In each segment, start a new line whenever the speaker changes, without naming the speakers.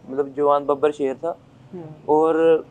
मतलब जवान बब्बर शेर था। और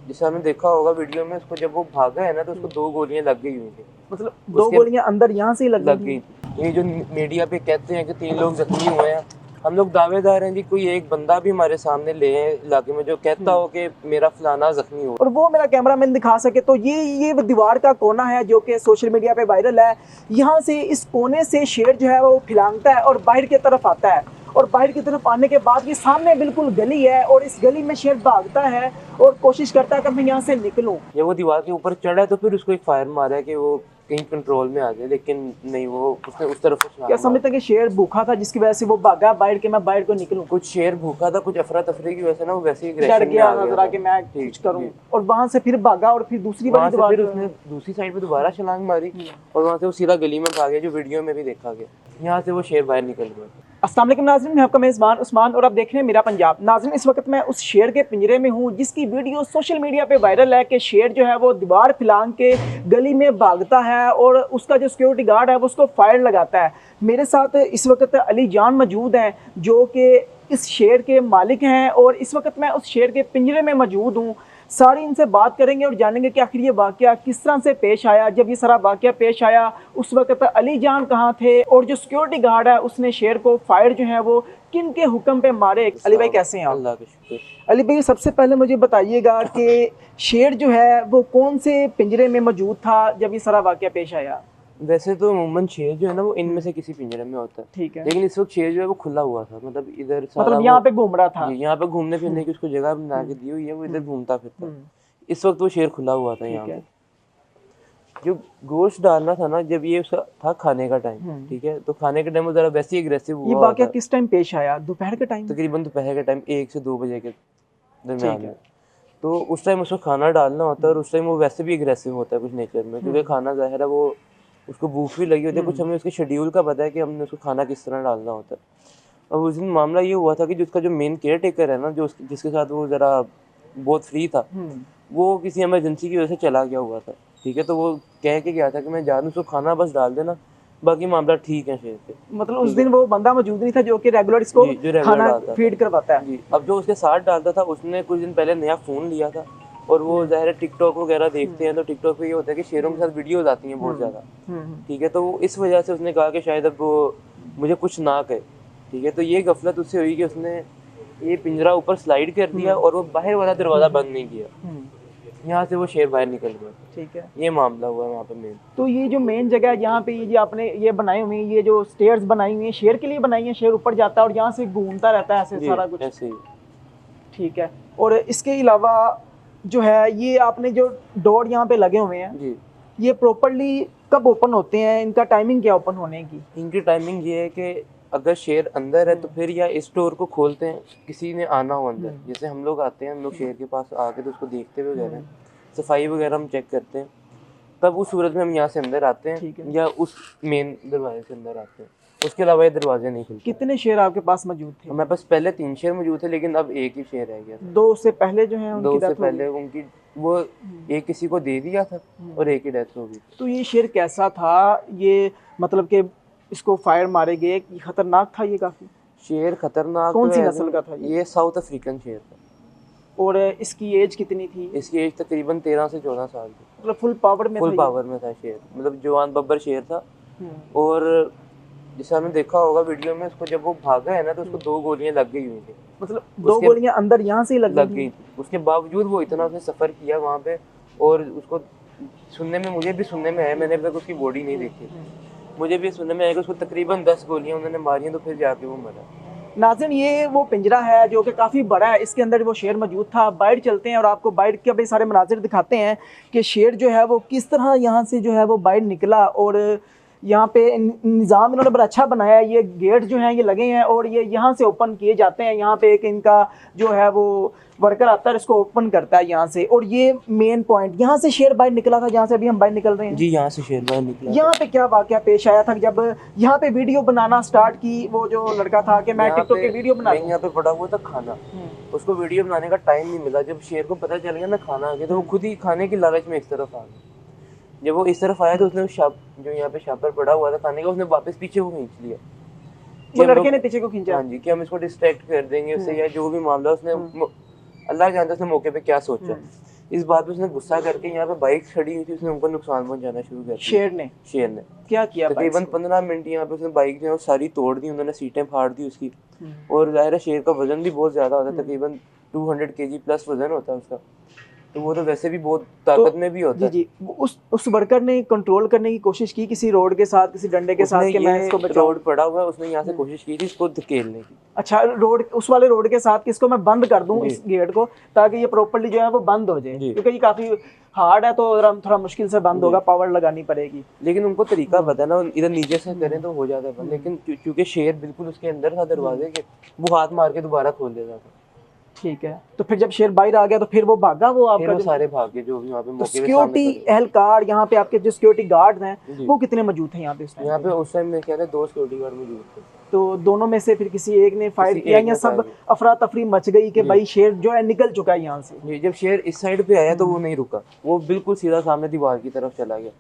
जैसे आपने देखा होगा वीडियो में, उसको जब वो भागा है ना तो उसको 2 गोलियां लग गई हुई थी।
मतलब 2 गोलियां अंदर यहाँ से ही लग
लग
गई
गई
थी।
थी। ये जो मीडिया पे कहते हैं कि 3 लोग जख्मी हुए हैं, हम लोग दावेदार हैं जी, कोई एक बंदा भी हमारे सामने ले आए इलाके में जो कहता हो कि मेरा फलाना जख्मी हुआ।
और वो मेरा कैमरामैन दिखा सके तो ये दीवार का कोना है जो कि सोशल मीडिया पे वायरल है। यहाँ से इस कोने से शेर जो है वो फिलांगता है और बाहर की तरफ आता है, और बाहर की तरफ आने के बाद ये सामने बिल्कुल गली है और इस गली में शेर भागता है और कोशिश करता है कि मैं यहाँ से निकलूं।
जब वो दीवार के ऊपर चढ़ा है तो फिर उसको एक फायर मारा है कि वो कहीं कंट्रोल में आ जाए, लेकिन नहीं, वो उसने उस तरफ से
क्या
छलांग मारी।
समझते कि शेर भूखा था जिसकी वजह से वो भागा बाहर के, मैं बाहर को निकलूं?
कुछ शेर भूखा था, कुछ अफरा तफरी की वजह से ना वो वैसे ही
डर
एग्रेशन में
गया
आ गया
नजर
था।
कि मैं
ठीक
कुछ करूं,
जी।
और वहां से फिर भागा और फिर दूसरी वाली
वहां से
दीवार
फिर
पे।
उसने दूसरी साइड पे दोबारा छलांग मारी और वहां से वो सीधा गली में भाग गया, जो वीडियो में भी देखा गया। यहाँ से वो शेर बाहर निकल गया।
अस्सलाम वालेकुम नाज़रीन, मैं आपका मेज़बान उस्मान और आप देख रहे हैं मेरा पंजाब। नाज़रीन, इस वक्त मैं उस शेर के पिंजरे में हूँ जिसकी वीडियो सोशल मीडिया पे वायरल है कि शेर जो है वो दीवार फिलांग के गली में भागता है और उसका जो सिक्योरिटी गार्ड है वो उसको फायर लगाता है। मेरे साथ इस वक्त अली जान मौजूद हैं जो कि इस शेर के मालिक हैं और इस वक्त मैं उस शेर के पिंजरे में मौजूद हूँ। सारी इनसे बात करेंगे और जानेंगे कि आखिर ये वाक़या किस तरह से पेश आया। जब ये सारा वाक़या पेश आया उस वक्त अली जान कहाँ थे और जो सिक्योरिटी गार्ड है उसने शेर को फायर जो है वो किन के हुक्म पे मारे। अली भाई कैसे हैं आप?
अल्लाह का शुक्र।
अली भाई सबसे पहले मुझे बताइएगा कि शेर जो है वो कौन से पिंजरे में मौजूद था जब ये सारा वाक़या पेश आया?
वैसे तो अमूमन शेर जो है ना वो इनमें से किसी पिंजरे में होता है,
ठीक है।
लेकिन इस वक्त शेर जो है वो खुला हुआ था, मतलब इधर सारा
मतलब यहाँ पे घूम रहा था।
जी, यहाँ पे घूमने फिरने की उसको जगह बना के दी हुई है, वो इधर घूमता फिरता। इस वक्त वो शेर खुला हुआ था यहाँ पे। जो गोश्त डालना था ना, जब ये उसका था खाने का टाइम, ठीक है, तो खाने के टाइम वो जरा वैसे ही एग्रेसिव
ये
हुआ
वाक़या
होता,
किस टाइम पेश आया? दोपहर के टाइम?
तकरीबन दोपहर के टाइम 1 से 2 बजे के दरमियान
ठीक है।
में। तो उस टाइम उसको खाना डालना होता है और उस टाइम वो वैसे भी एग्रेसिव होता है कुछ नेचर में, क्योंकि खाना ज़ाहिर है वो उसको भूख भी लगी होती है, कुछ हमें उसके शेड्यूल का पता है कि हमने उसको खाना किस तरह डालना होता है। और उस दिन मामला ये हुआ था कि जो उसका जो मेन केयर टेकर है ना, जो जिसके साथ वो ज़रा बहुत फ्री था, वो किसी इमरजेंसी की वजह से चला गया हुआ था, ठीक है, तो वो कह के गया था कि मैं जा दूँ, उसको खाना बस डाल देना, बाकी मामला ठीक है शेर पे।
मतलब उस दिन वो बंदा मौजूद नहीं था जो कि रेगुलर इसको
जी, जो रेगुलर
खाना
डालता
फीड करवाता है।
जी। अब जो उसके साथ डालता था उसने कुछ दिन पहले नया फ़ोन लिया था, और वो ज़ाहिर है टिकटॉक वगैरह देखते हैं, तो टिकटॉक पे ये होता है कि शेरों के साथ वीडियोज़ आती हैं बहुत ज़्यादा, ठीक है, तो वो इस वजह से उसने कहा कि शायद अब वो मुझे कुछ ना कहे, ठीक है, तो ये गफलत उससे हुई कि उसने ये पिंजरा ऊपर स्लाइड कर दिया और वो बाहर वाला दरवाज़ा बंद नहीं किया, यहाँ से वो शेर बाहर निकल गया।
ठीक है।
ये मामला हुआ है वहाँ पे मेन।
तो ये जो मेन जगह है यहाँ पे ये जो आपने ये बनाई हुई ये जो स्टेयर्स बनाई हुई है शेर के लिए बनाई है, शेर ऊपर जाता है और यहाँ से घूमता रहता है ऐसे सारा कुछ?
ऐसे ही।
ठीक है। और इसके अलावा जो है ये आपने जो डोर यहाँ पे लगे हुए हैं
जी,
ये प्रॉपरली कब ओपन होते हैं? इनका टाइमिंग क्या ओपन होने की?
इनकी टाइमिंग ये है कि अगर शेर अंदर है तो फिर या इस डोर को खोलते हैं, किसी ने आना हो अंदर, जैसे हम लोग आते हैं, हम लोग शेर के पास आके तो उसको देखते हुए वगैरह सफाई वगैरह हम चेक करते हैं, तब उस सूरत में हम यहाँ से अंदर आते हैं या उस मेन दरवाजे से अंदर आते हैं, उसके अलावा ये दरवाजे नहीं खुलते।
कितने शेर आपके पास मौजूद थे?
हमारे पास पहले 3 शेर मौजूद थे, लेकिन अब एक ही शेर रह गया था।
2 से पहले जो है
2
उनकी
से
डेथ हो
पहले
गई।
उनकी वो एक किसी को दे दिया था और एक ही डेथ हो गई।
तो ये शेर कैसा था? ये मतलब कि इसको फायर मारे गए, खतरनाक था ये काफी?
शेर खतरनाक
कौन
तो
सी
है
नस्ल का था
ये साउथ अफ्रीकन शेर था।
और इसकी एज कितनी थी?
इसकी एज तकरीबन 13 से 14 साल थी।
मतलब फुल पावर में
फुल
था
पावर में था शेर, मतलब जवान बब्बर शेर था। और जैसे आपने देखा होगा वीडियो में, उसको जब वो भागा है ना तो उसको 2 गोलियां लग गई हुई थी।
मतलब 2 गोलियां अंदर यहाँ से ही लग
गई थी। उसके बावजूद वो इतना उसने सफ़र किया वहाँ पे, और उसको सुनने में, मुझे भी सुनने में आया, मैंने अभी तक उसकी बॉडी नहीं देखी, मुझे भी सुनने में आया कि उसको तकरीबन 10 गोलियां उन्होंने मारी हैं, तो फिर जाके वो मरा।
नाज़रीन, ये वो पिंजरा है जो कि काफ़ी बड़ा है, इसके अंदर वो शेर मौजूद था। बाहर चलते हैं और आपको बाहर के भी सारे मनाजिर दिखाते हैं कि शेर जो है वो किस तरह यहाँ से जो है वो बाहर निकला। और यहाँ पे निज़ाम इन्होंने बड़ा अच्छा बनाया है, ये गेट जो हैं ये लगे हैं और ये यहाँ से ओपन किए जाते हैं। यहाँ पे एक इनका जो है वो वर्कर आता है, इसको ओपन करता है यहाँ से। और ये मेन पॉइंट, यहाँ से शेर बाहर निकला था जहाँ से अभी हम बाहर निकल रहे हैं।
जी, यहाँ से शेर बाहर निकला।
यहाँ पे क्या वाकया पेश आया था जब यहाँ पे वीडियो बनाना स्टार्ट की वो जो लड़का था कि मैं टिकटॉक के वीडियो बना
यहाँ पे पड़ा हुआ था खाना, उसको वीडियो बनाने का टाइम नहीं मिला। जब शेर को पता चल गया ना खाना आ गया, तो वो खुद ही खाने की लालच में इस तरफ आ गया। जब वो इस तरफ आया तो उसने जो यहाँ पे शापर पड़ा हुआ था खाने का, उसने वापस पीछे वो खींच लिया।
वो लड़के ने पीछे को खींचा।
हाँ जी, कि हम इसको डिस्ट्रैक्ट कर देंगे उससे, या जो भी मामला उसने अल्लाह जानता है उसने मौके पे क्या सोचा। इस बात पे उसने गुस्सा करके यहाँ पे बाइक खड़ी हुई थी, उसने उनको नुकसान पहुंचाना शुरू कर दिया। शेर ने
क्या किया?
तकरीबन 15 मिनट यहाँ पे उसने बाइक जो है वो सारी तोड़ दी, उन्होंने सीटें फाड़ दी उसकी। और जाहिर है शेर का वजन भी बहुत ज्यादा होता है, तकरीबन 200 kg प्लस वजन होता है उसका, तो वो तो वैसे भी बहुत ताकत में भी होता है।
जी उस वर्कर ने कंट्रोल करने की कोशिश की किसी रोड के साथ, किसी डंडे के साथ, कि मैं इसको बचाऊं।
रोड पड़ा हुआ है, उसने यहाँ से कोशिश की थी इसको धकेलने की।
अच्छा, रोड उस वाले रोड के साथ कि इसको मैं बंद कर दूं इस गेट को, ताकि ये प्रॉपर्ली जो है वो बंद हो जाए, क्योंकि ये काफी हार्ड है तो थोड़ा मुश्किल से बंद होगा, पावर लगानी पड़ेगी।
लेकिन उनको तरीका पता है ना, इधर नीचे से करें तो हो जाता है बंद, लेकिन क्योंकि शेर बिल्कुल उसके अंदर था दरवाजे के, वो हाथ मार के दोबारा खोल देता था।
ठीक है, तो फिर जब शेर बाहर आ गया तो फिर वो भागा, वो आपका
सारे भागे जो भी वहाँ पे मौके पे
सिक्योरिटी एहलकार, यहाँ पे आपके जो सिक्योरिटी गार्ड हैं वो कितने मौजूद हैं यहाँ पे?
यहाँ पे उस टाइम में क्या था, 2 सिक्योरिटी गार्ड मौजूद थे।
तो दोनों में से फिर किसी एक ने फायर किया या सब अफरा तफरी मच गई कि भाई शेर जो है निकल चुका है यहाँ से?
जब शेर इस साइड पे आया तो वो नहीं रुका, वो बिल्कुल सीधा सामने दीवार की तरफ चला गया।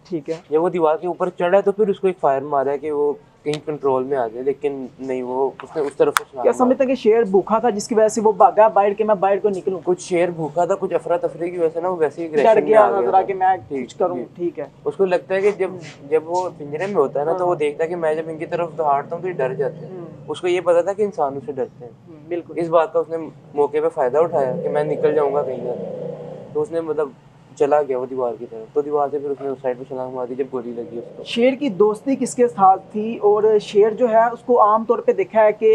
ठीक है,
जब वो दीवार के ऊपर चढ़ा तो फिर उसको एक फायर मारा कि वो कहीं कंट्रोल में आ जाए, लेकिन नहीं, वो उसने उस तरफ से।
क्या समझते हैं कि शेर भूखा था जिसकी वजह से वो भागा बाहर के, मैं बाहर को निकलूं?
कुछ शेर भूखा था, कुछ अफरा तफरी की वजह से ना वो वैसे ही
डर गया नजरा कि मैं कुछ करूं। ठीक है,
उसको लगता है कि जब वो पिंजरे में होता है ना तो वो देखता है कि मैं जब इनकी तरफ दहाड़ता हूँ तो ये डर जाते हैं। उसको ये पता था कि इंसान उससे डरते हैं।
बिल्कुल,
इस बात का उसने मौके पे फायदा उठाया कि मैं निकल जाऊंगा कहीं ना, तो उसने मतलब चला गया वो दीवार की तरफ, तो दीवार से फिर उसने उस साइड पे छलांग मार दी जब गोली लगी उसको।
शेर की दोस्ती किसके साथ थी? और शेर जो है उसको आमतौर पे देखा है कि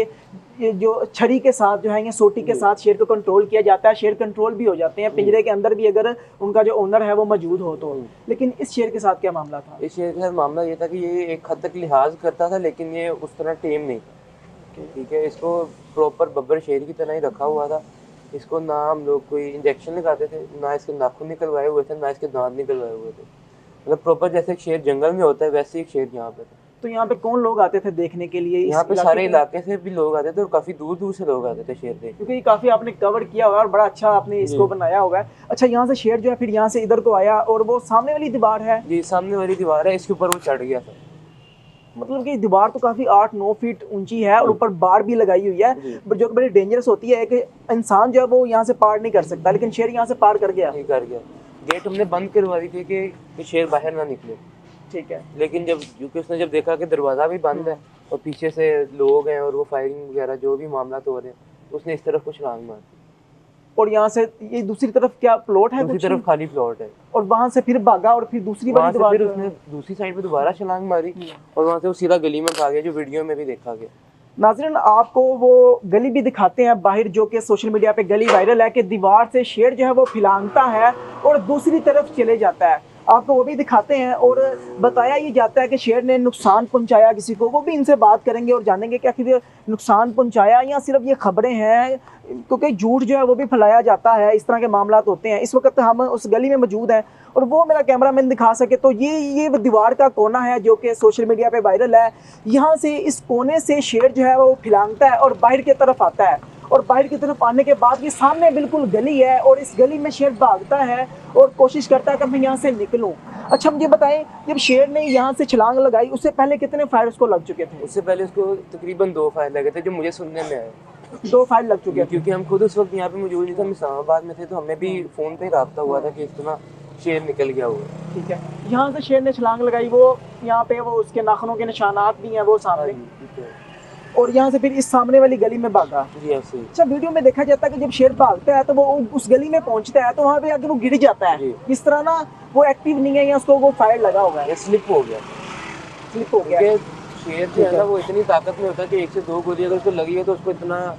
ये जो छड़ी के साथ जो है या सोटी के साथ शेर को कंट्रोल किया जाता है, शेर कंट्रोल भी हो जाते हैं पिंजरे के अंदर भी अगर उनका जो ओनर है वो मौजूद हो तो। लेकिन इस शेर के साथ क्या मामला था?
इस शेर के साथ मामला ये था कि ये एक हद तक लिहाज करता था, लेकिन ये उस तरह टेम नहीं था। ठीक है, इसको प्रॉपर बब्बर शेर की तरह ही रखा हुआ था। इसको ना हम लोग कोई इंजेक्शन लगाते थे, ना इसके नाखून निकलवाए हुए थे, ना इसके दांत निकलवाए हुए थे। मतलब प्रॉपर जैसे एक शेर जंगल में होता है वैसे एक शेर यहाँ पे था।
तो यहाँ पे कौन लोग आते थे देखने के लिए?
यहाँ पे सारे इलाके से भी लोग आते थे और काफी दूर दूर से लोग आते थे शेर देखने,
क्योंकि काफी आपने कवर किया हुआ है और बड़ा अच्छा आपने इसको बनाया हुआ है। अच्छा, यहाँ से शेर जो है फिर यहाँ से इधर को आया और वो सामने वाली दीवार है।
जी, सामने वाली दीवार है, इसके ऊपर वो चढ़ गया था।
मतलब कि दीवार तो काफी 8-9 फीट ऊंची है और ऊपर बाड़ भी लगाई हुई है, जो बड़ी डेंजरस होती है कि इंसान जो है वो यहाँ से पार नहीं कर सकता, लेकिन शेर यहाँ से पार कर गया।
गेट हमने बंद करवा दी थी कि शेर बाहर ना निकले।
ठीक है,
लेकिन क्योंकि उसने जब देखा कि दरवाजा भी बंद है और पीछे से लोग हैं और वो फायरिंग वगैरह जो भी मामला तो हो रहे हैं, तो उसने इस तरफ को छलांग मार दी।
और यहाँ से ये दूसरी तरफ क्या प्लॉट है?
दूसरी तरफ खाली प्लॉट है।
और वहां से फिर भागा और फिर दूसरी वाली दीवार,
फिर उसने दूसरी साइड पे दोबारा छलांग मारी और वहां से वो सीधा गली में भाग गया, जो वीडियो में भी देखा गया।
नाज़रीन, आपको वो गली भी दिखाते हैं बाहर, जो कि सोशल मीडिया पे गली वायरल है कि दीवार से शेर जो है वो फिलांगता है और दूसरी तरफ चले जाता है। आपको वो भी दिखाते हैं और बताया ये जाता है कि शेर ने नुकसान पहुंचाया किसी को। वो भी इनसे बात करेंगे और जानेंगे कि आखिर नुकसान पहुंचाया या सिर्फ ये खबरें हैं, क्योंकि झूठ जो है वो भी फैलाया जाता है, इस तरह के मामला होते हैं। इस वक्त हम उस गली में मौजूद हैं और वो मेरा कैमरामैन दिखा सके तो ये दीवार का कोना है जो कि सोशल मीडिया पे वायरल है। यहाँ से इस कोने से शेर जो है वो फिलांगता है और बाहर की तरफ आता है, और बाहर की तरफ आने के बाद ये सामने बिल्कुल गली है और इस गली में शेर भागता है और कोशिश करता है कि मैं यहाँ से निकलूँ। अच्छा, मुझे बताएं, जब शेर ने यहाँ से छलांग लगाई उससे पहले कितने फायर उसको लग चुके थे?
उससे पहले उसको तकरीबन 2 फायर लगे थे, जो मुझे सुनने में आए।
2 फायर लग चुके थे,
क्योंकि हम खुद उस वक्त यहाँ पे मौजूद नहीं थे, हम इस्लामाबाद में थे, तो हमें भी फोन पे राब्ता हुआ था कि इस तरह शेर निकल गया हुआ।
ठीक है, यहाँ से शेर ने छलांग लगाई, वो यहाँ पे वो उसके नाखूनों के निशानात भी हैं वो सामने, और यहाँ से फिर इस सामने वाली गली में भागा। अच्छा, वीडियो में देखा जाता है कि जब शेर भागता है तो वो उस गली में पहुंचता है तो वहाँ पे आके वो गिर जाता है। इस तरह ना वो एक्टिव नहीं है या उसको वो फायर लगा होगा,
स्लिप हो गया। शेर जो है ना वो इतनी ताकत में होता है कि 1 से 2 गोली अगर उसको लगी है तो उसको इतना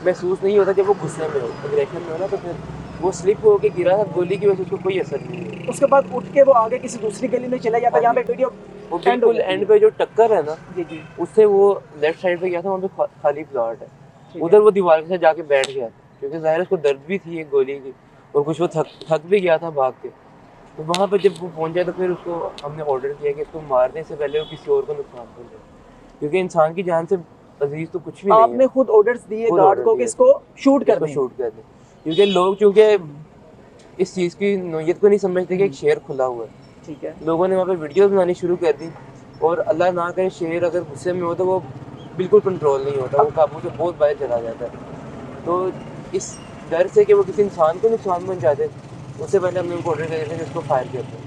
महसूस नहीं होता। जब वो गुस्से में हो, एग्रेशन में हो ना, तो फिर वो स्लिप होके गिरा था, गोली की वजह से उसको कोई असर नहीं है।
उसके बाद उठ के वो आगे किसी दूसरी गली में चला जाता है जहाँ पे वीडियो
वो बिल्कुल एंड पे जो टक्कर है ना, जी उससे वो लेफ्ट साइड पे गया था, वहाँ पे खाली प्लॉट है, उधर वो दीवार के साथ जाके बैठ गया, क्योंकि जाहिर उसको दर्द भी थी एक गोली की और कुछ वो थक भी गया था भाग के। तो वहाँ पे जब वो पहुँचा तो फिर उसको हमने ऑर्डर किया कि इसको मारने से पहले वो किसी और को नुकसान पहुँचे, क्योंकि इंसान की जान से अजीज तो कुछ भी नहीं है।
आपने खुद ऑर्डर्स दिए गार्ड को कि इसको शूट कर दें,
क्योंकि लोग चूँकि इस चीज़ की नोयत को नहीं समझते कि एक शेर खुला हुआ है।
ठीक है,
लोगों ने वहाँ पे वीडियो बनानी शुरू कर दी, और अल्लाह ना करे शेर अगर गुस्से में हो तो वो बिल्कुल कंट्रोल नहीं होता, वो काबू से बहुत बाहर चला जाता है। तो इस डर से कि वो किसी इंसान को नुकसान पहुंचा दे, उससे पहले हमने उनको ऑर्डर कर दिया था कि उसको फायर कर दो।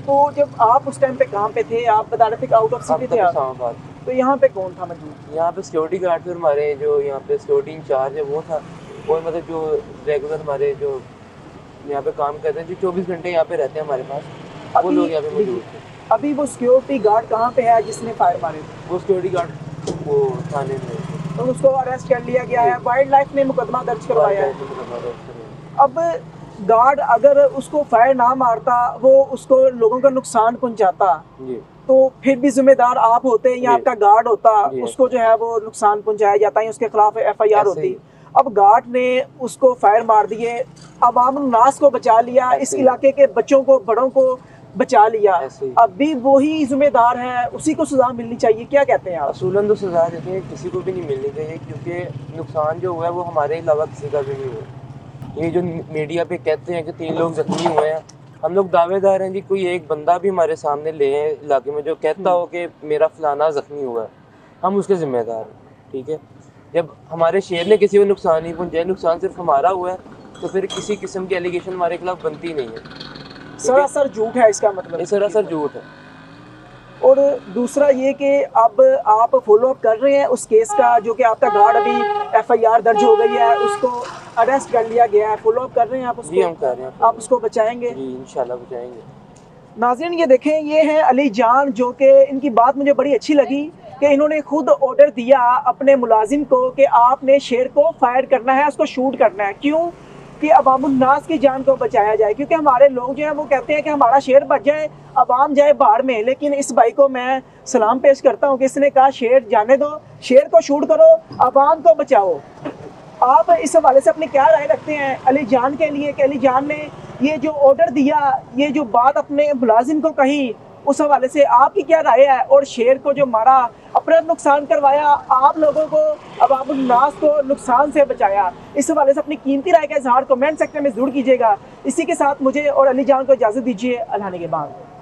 तो जब आप उस टाइम पे कहाँ पे थे, आप बता रहे थे कि आउट ऑफ सिटी थे आप,
इस्लामाबाद।
तो यहाँ पे कौन था मौजूद?
यहाँ पे सिक्योरिटी गार्ड थे हमारे, जो यहाँ पे सिक्योरिटी इंचार्ज है वो था, और मतलब जो रेगुलर हमारे जो यहाँ पे काम करते हैं, जो 24 घंटे यहाँ पे रहते हैं हमारे पास, वो
अभी
लोग यहाँ पे मौजूद थे।
अभी वो सिक्योरिटी गार्ड कहाँ पे है जिसने फायर मारे थे?
वो सिक्योरिटी गार्ड वो थाने में थे।
तो उसको अरेस्ट कर लिया गया है, वाइल्ड लाइफ ने मुकदमा दर्ज करवाया है। अब गार्ड अगर उसको फायर ना मारता, वो उसको लोगों का नुकसान पहुंचाता,
जी
तो फिर भी जिम्मेदार आप होते या
जी।
आपका गार्ड होता,
जी।
उसको जो है वो नुकसान पहुंचाया जाता है, उसके खिलाफ FIR
ऐसे
होती।
ही।
अब गार्ड ने उसको फायर मार दिए, अवाम नास को बचा लिया, इस
ऐसे ही।
इलाके के बच्चों को बड़ों को बचा लिया,
ऐसे ही।
अभी वही जिम्मेदार है, उसी को सजा मिलनी चाहिए, क्या कहते हैं आप?
असूलन तो सजा देते हैं, किसी को भी नहीं मिलनी चाहिए, क्योंकि नुकसान जो हुआ है वो हमारे अलावा किसी का भी नहीं हुआ। ये जो मीडिया पे कहते हैं कि 3 लोग जख्मी हुए हैं, हम लोग दावेदार हैं जी, कोई एक बंदा भी हमारे सामने ले आए इलाके में जो कहता हो कि मेरा फलाना जख्मी हुआ है, हम उसके जिम्मेदार हैं। ठीक है, जब हमारे शेर ने किसी को नुकसान नहीं पहुंचाया, नुकसान सिर्फ हमारा हुआ है, तो फिर किसी किस्म की एलिगेशन हमारे खिलाफ बनती नहीं है।
सरासर झूठ है इसका मतलब।
ये सरासर झूठ है।
और दूसरा ये कि अब आप फॉलो अप कर रहे हैं उस केस का, जो कि आपका गार्ड अभी FIR दर्ज हो गई है, उसको अरेस्ट कर लिया गया है, फॉलो अप कर रहे हैं आप उसको?
जी हम कर रहे हैं,
आप उसको बचाएंगे?
जी इंशाल्लाह बचाएंगे।
नाज़रीन ये देखें, ये हैं अली जान, जो कि इनकी बात मुझे बड़ी अच्छी लगी कि इन्होंने खुद ऑर्डर दिया अपने मुलाजिम को कि आपने शेर को फायर करना है, उसको शूट करना है। क्यों? कि अवामुन्नास की जान को बचाया जाए, क्योंकि हमारे लोग जो हैं वो कहते हैं कि हमारा शेर बच जाए, अवाम जाए बाहर में। लेकिन इस भाई को मैं सलाम पेश करता हूँ कि इसने कहा शेर जाने दो, शेर को शूट करो, अवाम को बचाओ। आप इस हवाले से अपनी क्या राय रखते हैं अली जान के लिए, कि अली जान ने ये जो ऑर्डर दिया, ये जो बात अपने मुलाजिम को कही, उस हवाले से आपकी क्या राय है? और शेर को जो मारा, अपना नुकसान करवाया, आप लोगों को, अवामुन्नास को नुकसान से बचाया, इस हवाले से अपनी कीमती राय का इजहार कमेंट सेक्शन में जरूर कीजिएगा। इसी के साथ मुझे और अली जान को इजाज़त दीजिए। अल्लाह के बाद।